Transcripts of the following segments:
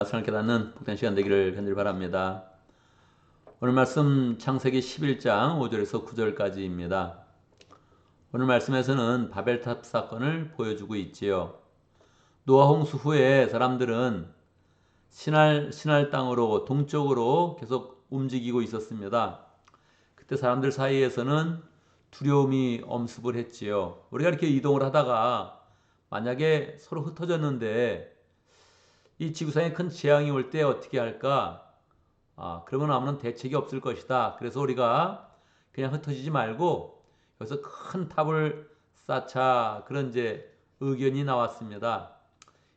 말씀을 깨닫는 복된 시간 되기를 간절히 바랍니다. 오늘 말씀 창세기 11장 5절에서 9절까지입니다. 오늘 말씀에서는 바벨탑 사건을 보여주고 있지요. 노아 홍수 후에 사람들은 신할 땅으로 동쪽으로 계속 움직이고 있었습니다. 그때 사람들 사이에서는 두려움이 엄습을 했지요. 우리가 이렇게 이동을 하다가 만약에 서로 흩어졌는데 이 지구상에 큰 재앙이 올 때 어떻게 할까? 그러면 아무런 대책이 없을 것이다. 그래서 우리가 그냥 흩어지지 말고 여기서 큰 탑을 쌓자. 그런 이제 의견이 나왔습니다.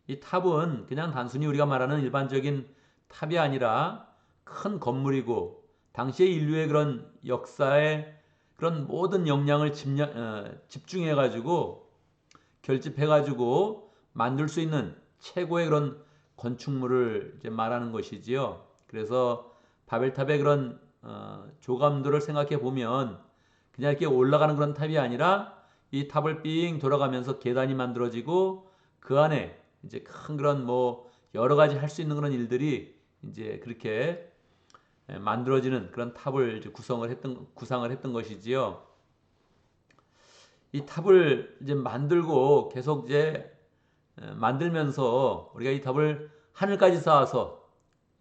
이 탑은 그냥 단순히 우리가 말하는 일반적인 탑이 아니라 큰 건물이고 당시의 인류의 그런 역사에 그런 모든 역량을 집중해 가지고 결집해 가지고 만들 수 있는 최고의 그런 건축물을 이제 말하는 것이지요. 그래서 바벨탑의 그런 조감도를 생각해 보면 그냥 이렇게 올라가는 그런 탑이 아니라 이 탑을 삥 돌아가면서 계단이 만들어지고 그 안에 이제 큰 그런 뭐 여러 가지 할 수 있는 그런 일들이 이제 그렇게 만들어지는 그런 탑을 이제 구상을 했던 것이지요. 이 탑을 이제 만들고 계속 이제 만들면서 우리가 이 탑을 하늘까지 쌓아서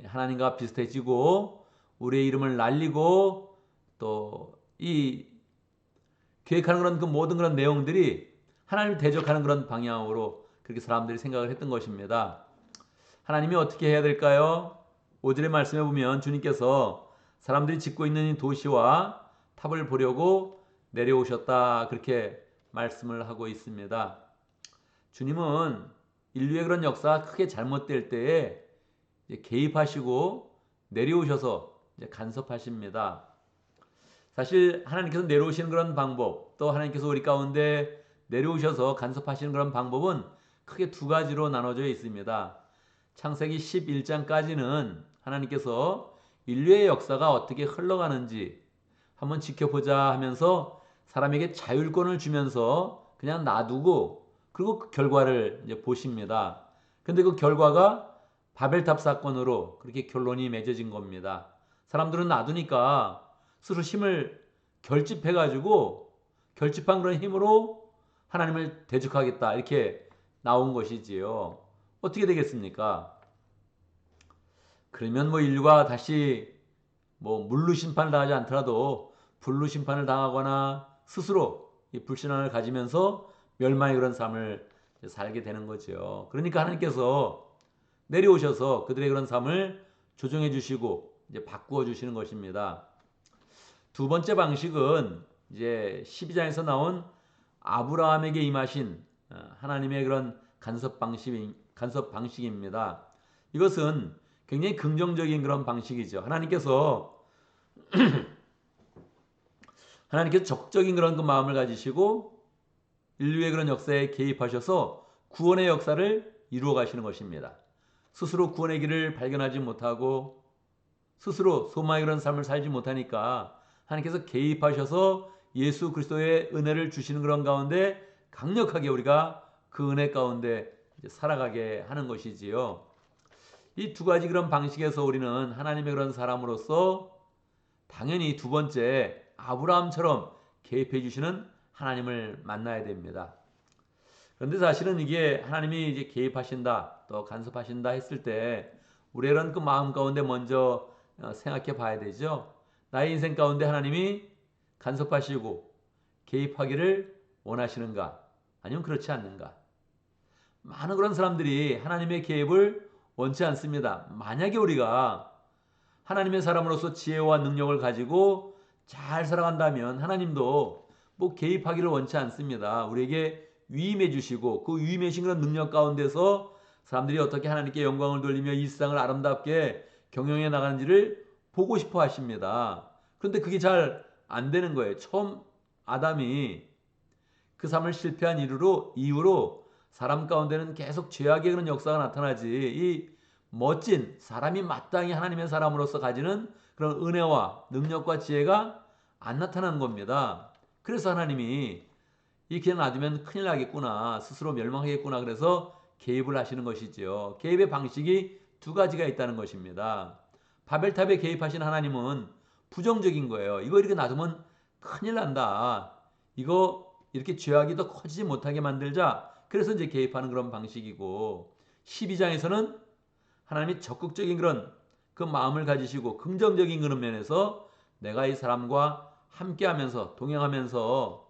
하나님과 비슷해지고 우리의 이름을 날리고 또 이 계획하는 그런 그 모든 그런 내용들이 하나님을 대적하는 그런 방향으로 그렇게 사람들이 생각을 했던 것입니다. 하나님이 어떻게 해야 될까요? 5절의 말씀에 보면 주님께서 사람들이 짓고 있는 이 도시와 탑을 보려고 내려오셨다 그렇게 말씀을 하고 있습니다. 주님은 인류의 그런 역사가 크게 잘못될 때에 개입하시고 내려오셔서 간섭하십니다. 사실 하나님께서 내려오시는 그런 방법, 또 하나님께서 우리 가운데 내려오셔서 간섭하시는 그런 방법은 크게 두 가지로 나눠져 있습니다. 창세기 11장까지는 하나님께서 인류의 역사가 어떻게 흘러가는지 한번 지켜보자 하면서 사람에게 자율권을 주면서 그냥 놔두고 그리고 그 결과를 이제 보십니다. 근데 그 결과가 바벨탑 사건으로 그렇게 결론이 맺어진 겁니다. 사람들은 놔두니까 스스로 힘을 결집해가지고 결집한 그런 힘으로 하나님을 대적하겠다 이렇게 나온 것이지요. 어떻게 되겠습니까? 그러면 뭐 인류가 다시 뭐 물로 심판을 당하지 않더라도 불로 심판을 당하거나 스스로 이 불신앙을 가지면서 멸망의 그런 삶을 살게 되는 거죠. 그러니까 하나님께서 내려오셔서 그들의 그런 삶을 조정해 주시고 이제 바꾸어 주시는 것입니다. 두 번째 방식은 이제 12장에서 나온 아브라함에게 임하신 하나님의 그런 간섭 방식입니다. 이것은 굉장히 긍정적인 그런 방식이죠. 하나님께서 적극적인 그런 그 마음을 가지시고 인류의 그런 역사에 개입하셔서 구원의 역사를 이루어 가시는 것입니다. 스스로 구원의 길을 발견하지 못하고 스스로 소망의 그런 삶을 살지 못하니까 하나님께서 개입하셔서 예수 그리스도의 은혜를 주시는 그런 가운데 강력하게 우리가 그 은혜 가운데 살아가게 하는 것이지요. 이 두 가지 그런 방식에서 우리는 하나님의 그런 사람으로서 당연히 두 번째 아브라함처럼 개입해 주시는 하나님을 만나야 됩니다. 그런데 사실은 이게 하나님이 이제 개입하신다 또 간섭하신다 했을 때 우리의 이런 그 마음 가운데 먼저 생각해 봐야 되죠. 나의 인생 가운데 하나님이 간섭하시고 개입하기를 원하시는가? 아니면 그렇지 않는가? 많은 그런 사람들이 하나님의 개입을 원치 않습니다. 만약에 우리가 하나님의 사람으로서 지혜와 능력을 가지고 잘 살아간다면 하나님도 뭐 개입하기를 원치 않습니다. 우리에게 위임해 주시고 그 위임해 주신 그런 능력 가운데서 사람들이 어떻게 하나님께 영광을 돌리며 이 세상을 아름답게 경영해 나가는지를 보고 싶어 하십니다. 그런데 그게 잘 안 되는 거예요. 처음 아담이 그 삶을 실패한 이후로 사람 가운데는 계속 죄악의 그런 역사가 나타나지 이 멋진 사람이 마땅히 하나님의 사람으로서 가지는 그런 은혜와 능력과 지혜가 안 나타나는 겁니다. 그래서 하나님이 이렇게 놔두면 큰일 나겠구나 스스로 멸망하겠구나 그래서 개입을 하시는 것이지요. 개입의 방식이 두 가지가 있다는 것입니다. 바벨탑에 개입하신 하나님은 부정적인 거예요. 이거 이렇게 놔두면 큰일 난다. 이거 이렇게 죄악이 더 커지지 못하게 만들자. 그래서 이제 개입하는 그런 방식이고, 12장에서는 하나님이 적극적인 그런 그 마음을 가지시고 긍정적인 그런 면에서 내가 이 사람과 함께하면서 동행하면서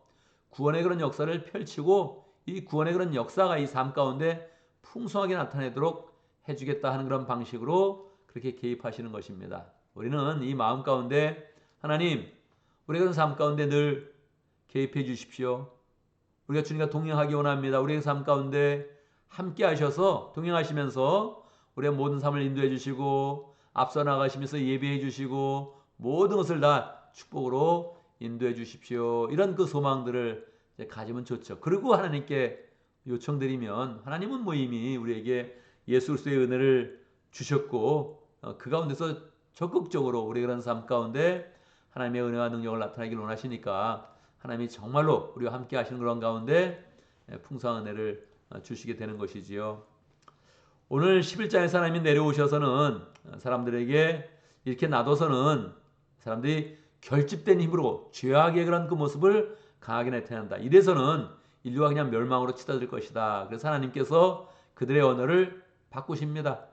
구원의 그런 역사를 펼치고, 이 구원의 그런 역사가 이 삶 가운데 풍성하게 나타내도록 해주겠다 하는 그런 방식으로 그렇게 개입하시는 것입니다. 우리는 이 마음 가운데 하나님, 우리가 그런 삶 가운데 늘 개입해 주십시오. 우리가 주님과 동행하기 원합니다. 우리의 삶 가운데 함께 하셔서 동행하시면서 우리의 모든 삶을 인도해 주시고 앞서 나가시면서 예비해 주시고 모든 것을 다 축복으로 인도해 주십시오. 이런 그 소망들을 가지면 좋죠. 그리고 하나님께 요청드리면 하나님은 뭐 이미 우리에게 예수 그리스도의 은혜를 주셨고 그 가운데서 적극적으로 우리의 그런 삶 가운데 하나님의 은혜와 능력을 나타내기를 원하시니까 하나님이 정말로 우리와 함께 하시는 그런 가운데 풍성한 은혜를 주시게 되는 것이지요. 오늘 11장에서 하나님이 내려오셔서는 사람들에게 이렇게 놔둬서는 사람들이 결집된 힘으로 죄악의 그런 그 모습을 강하게 나타낸다. 이래서는 인류가 그냥 멸망으로 치닫을 것이다. 그래서 하나님께서 그들의 언어를 바꾸십니다.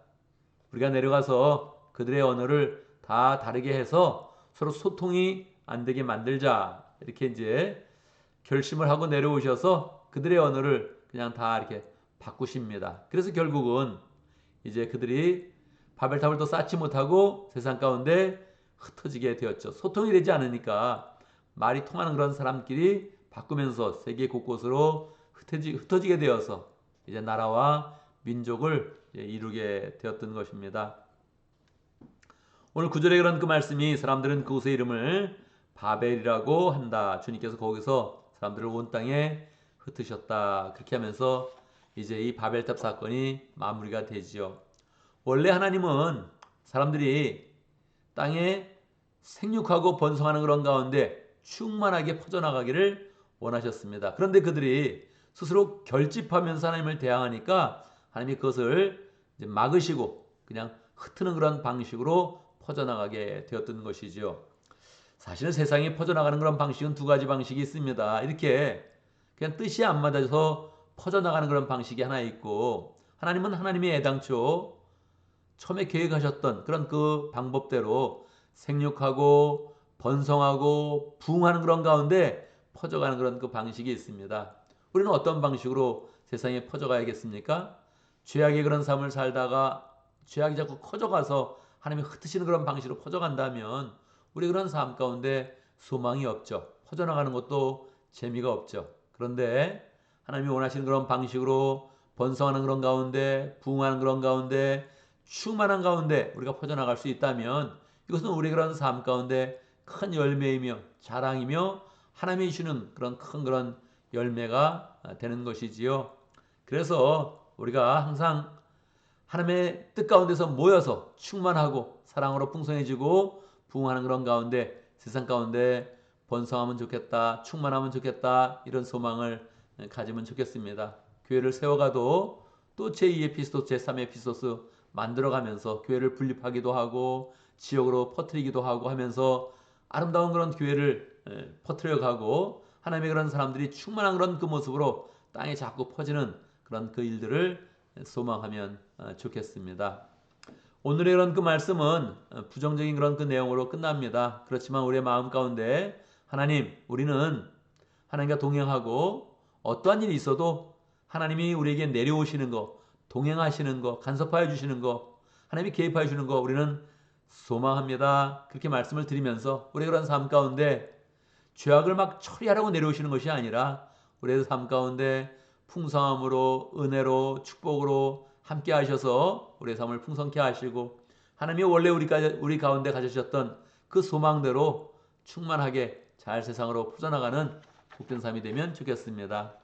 우리가 내려가서 그들의 언어를 다 다르게 해서 서로 소통이 안 되게 만들자. 이렇게 이제 결심을 하고 내려오셔서 그들의 언어를 그냥 다 이렇게 바꾸십니다. 그래서 결국은 이제 그들이 바벨탑을 또 쌓지 못하고 세상 가운데 흩어지게 되었죠. 소통이 되지 않으니까 말이 통하는 그런 사람끼리 바꾸면서 세계 곳곳으로 흩어지게 되어서 이제 나라와 민족을 이루게 되었던 것입니다. 오늘 9절에 그런 그 말씀이 사람들은 그곳의 이름을 바벨이라고 한다. 주님께서 거기서 사람들을 온 땅에 흩으셨다. 그렇게 하면서 이제 이 바벨탑 사건이 마무리가 되지요. 원래 하나님은 사람들이 땅에 생육하고 번성하는 그런 가운데 충만하게 퍼져나가기를 원하셨습니다. 그런데 그들이 스스로 결집하면서 하나님을 대항하니까 하나님이 그것을 이제 막으시고 그냥 흩트는 그런 방식으로 퍼져나가게 되었던 것이죠. 사실은 세상에 퍼져나가는 그런 방식은 두 가지 방식이 있습니다. 이렇게 그냥 뜻이 안 맞아서 퍼져나가는 그런 방식이 하나 있고, 하나님은 하나님이 애당초 처음에 계획하셨던 그런 그 방법대로 생육하고 번성하고 부흥하는 그런 가운데 퍼져가는 그런 그 방식이 있습니다. 우리는 어떤 방식으로 세상에 퍼져가야겠습니까? 죄악의 그런 삶을 살다가 죄악이 자꾸 커져가서 하나님이 흩으시는 그런 방식으로 퍼져간다면 우리 그런 삶 가운데 소망이 없죠. 퍼져나가는 것도 재미가 없죠. 그런데 하나님이 원하시는 그런 방식으로 번성하는 그런 가운데 부흥하는 그런 가운데 충만한 가운데 우리가 퍼져나갈 수 있다면 이것은 우리 그런 삶 가운데 큰 열매이며 자랑이며 하나님이 주시는 그런 큰 그런 열매가 되는 것이지요. 그래서 우리가 항상 하나님의 뜻 가운데서 모여서 충만하고 사랑으로 풍성해지고 부흥하는 그런 가운데 세상 가운데 번성하면 좋겠다, 충만하면 좋겠다, 이런 소망을 가지면 좋겠습니다. 교회를 세워가도 또 제2 에피스토스, 제3 에피스토스 만들어가면서 교회를 분립하기도 하고 지역으로 퍼뜨리기도 하고 하면서 아름다운 그런 교회를 퍼뜨려가고 하나님의 그런 사람들이 충만한 그런 그 모습으로 땅에 자꾸 퍼지는 그런 그 일들을 소망하면 좋겠습니다. 오늘의 그런 그 말씀은 부정적인 그런 그 내용으로 끝납니다. 그렇지만 우리의 마음 가운데 하나님, 우리는 하나님과 동행하고 어떠한 일이 있어도 하나님이 우리에게 내려오시는 거, 동행하시는 거, 간섭하여 주시는 거, 하나님이 개입하여 주는 거 우리는 소망합니다. 그렇게 말씀을 드리면서 우리의 그런 삶 가운데 죄악을 막 처리하라고 내려오시는 것이 아니라 우리의 삶 가운데 풍성함으로 은혜로 축복으로 함께 하셔서 우리의 삶을 풍성케 하시고 하나님이 원래 우리 가운데 가지셨던 그 소망대로 충만하게 잘 세상으로 퍼져나가는 복된 삶이 되면 좋겠습니다.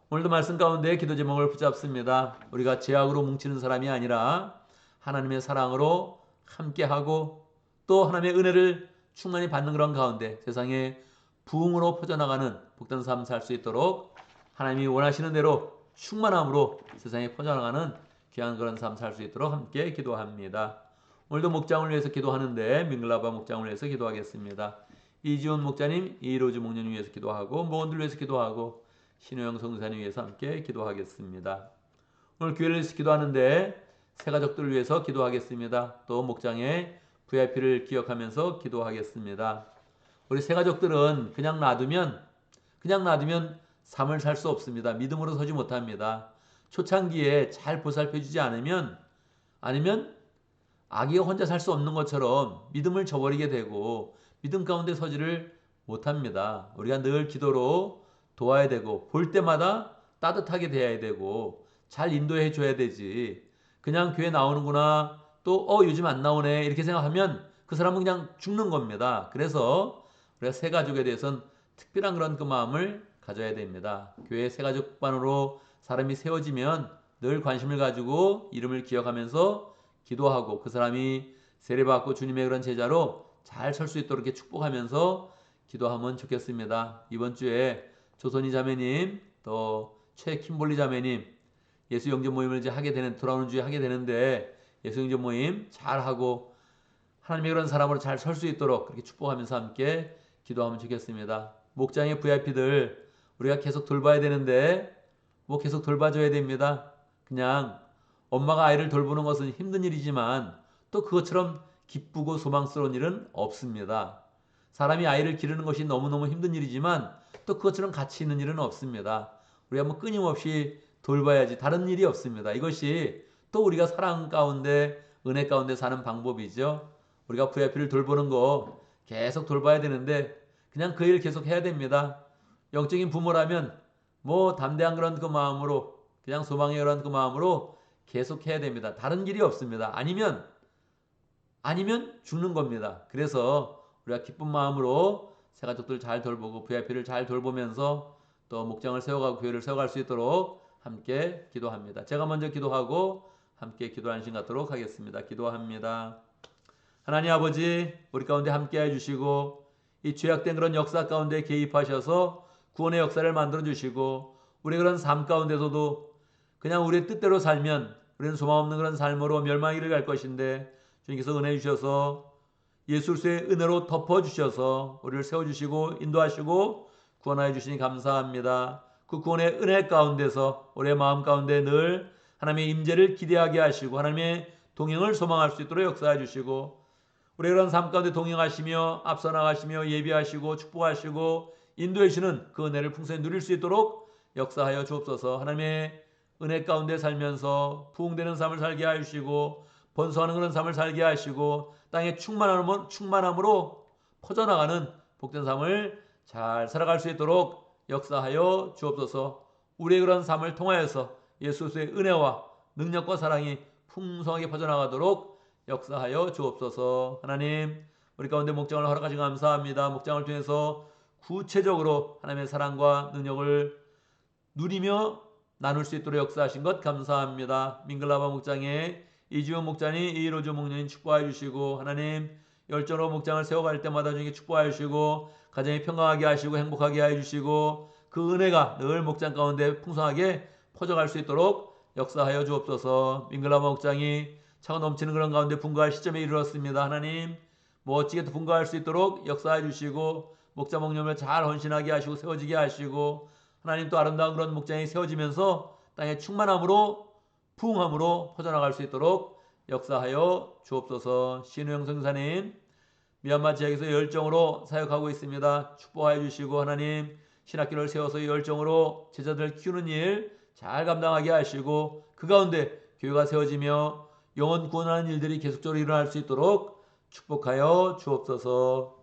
오늘도 말씀 가운데 기도 제목을 붙잡습니다. 우리가 죄악으로 뭉치는 사람이 아니라 하나님의 사랑으로 함께하고 또 하나님의 은혜를 충만히 받는 그런 가운데 세상에 부흥으로 퍼져나가는 복된 삶 살 수 있도록 하나님이 원하시는 대로 충만함으로 세상에 퍼져나가는 귀한 그런 삶 살 수 있도록 함께 기도합니다. 오늘도 목장을 위해서 기도하는데 민글라바 목장을 위해서 기도하겠습니다. 이지훈 목자님, 이로즈 목련을 위해서 기도하고 모원들 위해서 기도하고 신호영 성사님 위해서 함께 기도하겠습니다. 오늘 교회를 위해서 기도하는데 새 가족들을 위해서 기도하겠습니다. 또 목장의 VIP를 기억하면서 기도하겠습니다. 우리 새 가족들은 그냥 놔두면 삶을 살 수 없습니다. 믿음으로 서지 못합니다. 초창기에 잘 보살펴주지 않으면 아니면 아기가 혼자 살 수 없는 것처럼 믿음을 저버리게 되고 믿음 가운데 서지를 못합니다. 우리가 늘 기도로 도와야 되고 볼 때마다 따뜻하게 대해야 되고 잘 인도해 줘야 되지. 그냥 교회 나오는구나 또 요즘 안 나오네 이렇게 생각하면 그 사람은 그냥 죽는 겁니다. 그래서 우리가 새 가족에 대해서는 특별한 그런 그 마음을 가져야 됩니다. 교회 새 가족반으로 사람이 세워지면 늘 관심을 가지고 이름을 기억하면서 기도하고 그 사람이 세례받고 주님의 그런 제자로 잘 설 수 있도록 이렇게 축복하면서 기도하면 좋겠습니다. 이번 주에 조선희 자매님 또 최킴볼리 자매님 예수 영접 모임을 이제 돌아오는 주에 하게 되는데 예수 영접 모임 잘 하고 하나님의 그런 사람으로 잘 설 수 있도록 그렇게 축복하면서 함께 기도하면 좋겠습니다. 목장의 VIP들 우리가 계속 돌봐야 되는데 계속 돌봐줘야 됩니다. 그냥 엄마가 아이를 돌보는 것은 힘든 일이지만 또 그것처럼 기쁘고 소망스러운 일은 없습니다. 사람이 아이를 기르는 것이 너무너무 힘든 일이지만 또 그것처럼 가치 있는 일은 없습니다. 우리가 끊임없이 돌봐야지 다른 일이 없습니다. 이것이 또 우리가 사랑 가운데 은혜 가운데 사는 방법이죠. 우리가 VIP를 돌보는 거 계속 돌봐야 되는데 그냥 그 일 계속 해야 됩니다. 영적인 부모라면 담대한 그런 그 마음으로 그냥 소망의 그런 그 마음으로 계속 해야 됩니다. 다른 길이 없습니다. 아니면 죽는 겁니다. 그래서 우리가 기쁜 마음으로 새 가족들 잘 돌보고 VIP를 잘 돌보면서 또 목장을 세워가고 교회를 세워갈 수 있도록 함께 기도합니다. 제가 먼저 기도하고 함께 기도하는 시간 갖도록 하겠습니다. 기도합니다. 하나님 아버지 우리 가운데 함께 해주시고 이 죄악된 그런 역사 가운데 개입하셔서 구원의 역사를 만들어 주시고 우리 그런 삶 가운데서도 그냥 우리의 뜻대로 살면 우리는 소망 없는 그런 삶으로 멸망이를 갈 것인데 주님께서 은혜 주셔서 예수 그리스도의 은혜로 덮어주셔서 우리를 세워주시고 인도하시고 구원하여 주시니 감사합니다. 그 구원의 은혜 가운데서 우리의 마음 가운데 늘 하나님의 임재를 기대하게 하시고 하나님의 동행을 소망할 수 있도록 역사해 주시고 우리의 그런 삶 가운데 동행하시며 앞서 나가시며 예비하시고 축복하시고 인도해 주시는 그 은혜를 풍성히 누릴 수 있도록 역사하여 주옵소서. 하나님의 은혜 가운데 살면서 부흥되는 삶을 살게 하시고 번성하는 그런 삶을 살게 하시고 땅의 충만함으로 퍼져나가는 복된 삶을 잘 살아갈 수 있도록 역사하여 주옵소서. 우리의 그런 삶을 통하여서 예수 그리스도의 은혜와 능력과 사랑이 풍성하게 퍼져나가도록 역사하여 주옵소서. 하나님 우리 가운데 목장을 허락하신 감사합니다. 목장을 통해서 구체적으로 하나님의 사랑과 능력을 누리며 나눌 수 있도록 역사하신 것 감사합니다. 민글라바 목장에 이지훈 목장이 이로즈 목련인 축복하여 주시고 하나님 열정으로 목장을 세워갈 때마다 주님께 축복하여 주시고 가정이 평강하게 하시고 행복하게 하여 주시고 그 은혜가 늘 목장 가운데 풍성하게 퍼져갈 수 있도록 역사하여 주옵소서. 민글라바 목장이 차가 넘치는 그런 가운데 분가할 시점에 이르렀습니다. 하나님 멋지게 분가할 수 있도록 역사해 주시고 목자 목념을 잘 헌신하게 하시고 세워지게 하시고 하나님 또 아름다운 그런 목장이 세워지면서 땅의 충만함으로 부흥함으로 퍼져나갈 수 있도록 역사하여 주옵소서. 신우영 선교사님 미얀마 지역에서 열정으로 사역하고 있습니다. 축복하여 주시고 하나님 신학교를 세워서 열정으로 제자들 키우는 일 잘 감당하게 하시고 그 가운데 교회가 세워지며 영혼 구원하는 일들이 계속적으로 일어날 수 있도록 축복하여 주옵소서.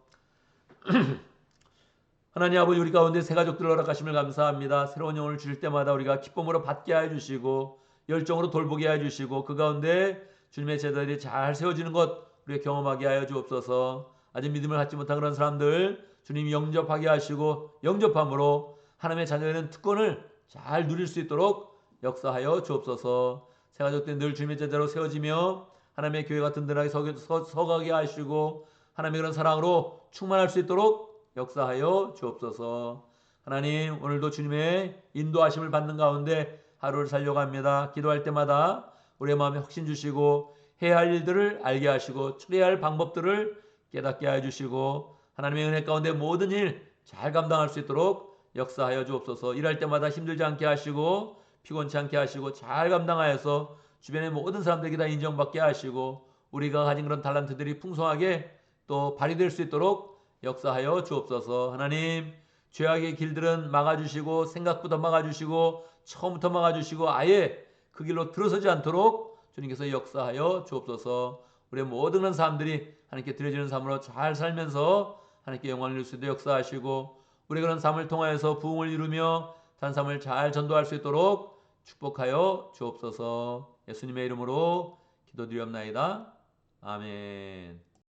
하나님 아버지 우리 가운데 새 가족들을 허락하심을 감사합니다. 새로운 영혼을 주실 때마다 우리가 기쁨으로 받게 하여 주시고 열정으로 돌보게 하여 주시고 그 가운데 주님의 제자들이 잘 세워지는 것 우리가 경험하게 하여 주옵소서. 아직 믿음을 갖지 못한 그런 사람들 주님이 영접하게 하시고 영접함으로 하나님의 자녀되는 특권을 잘 누릴 수 있도록 역사하여 주옵소서. 새 가족들 늘 주님의 제자로 세워지며 하나님의 교회가 든든하게 서가게 하시고 하나님의 그런 사랑으로 충만할 수 있도록 역사하여 주옵소서. 하나님 오늘도 주님의 인도하심을 받는 가운데 하루를 살려고 합니다. 기도할 때마다 우리의 마음에 확신 주시고 해야 할 일들을 알게 하시고 처리해야 할 방법들을 깨닫게 하여 주시고 하나님의 은혜 가운데 모든 일 잘 감당할 수 있도록 역사하여 주옵소서. 일할 때마다 힘들지 않게 하시고 피곤치 않게 하시고 잘 감당하여서 주변의 모든 사람들에게 다 인정받게 하시고 우리가 가진 그런 달란트들이 풍성하게 또 발휘될 수 있도록 역사하여 주옵소서. 하나님, 죄악의 길들은 막아주시고 생각보다 막아주시고 처음부터 막아주시고 아예 그 길로 들어서지 않도록 주님께서 역사하여 주옵소서. 우리의 모든 사람들이 하나님께 드려지는 삶으로 잘 살면서 하나님께 영광을 누릴 수 있도록 역사하시고 우리 그런 삶을 통하여서 부흥을 이루며 산 삶을 잘 전도할 수 있도록 축복하여 주옵소서. 예수님의 이름으로 기도드리옵나이다. 아멘.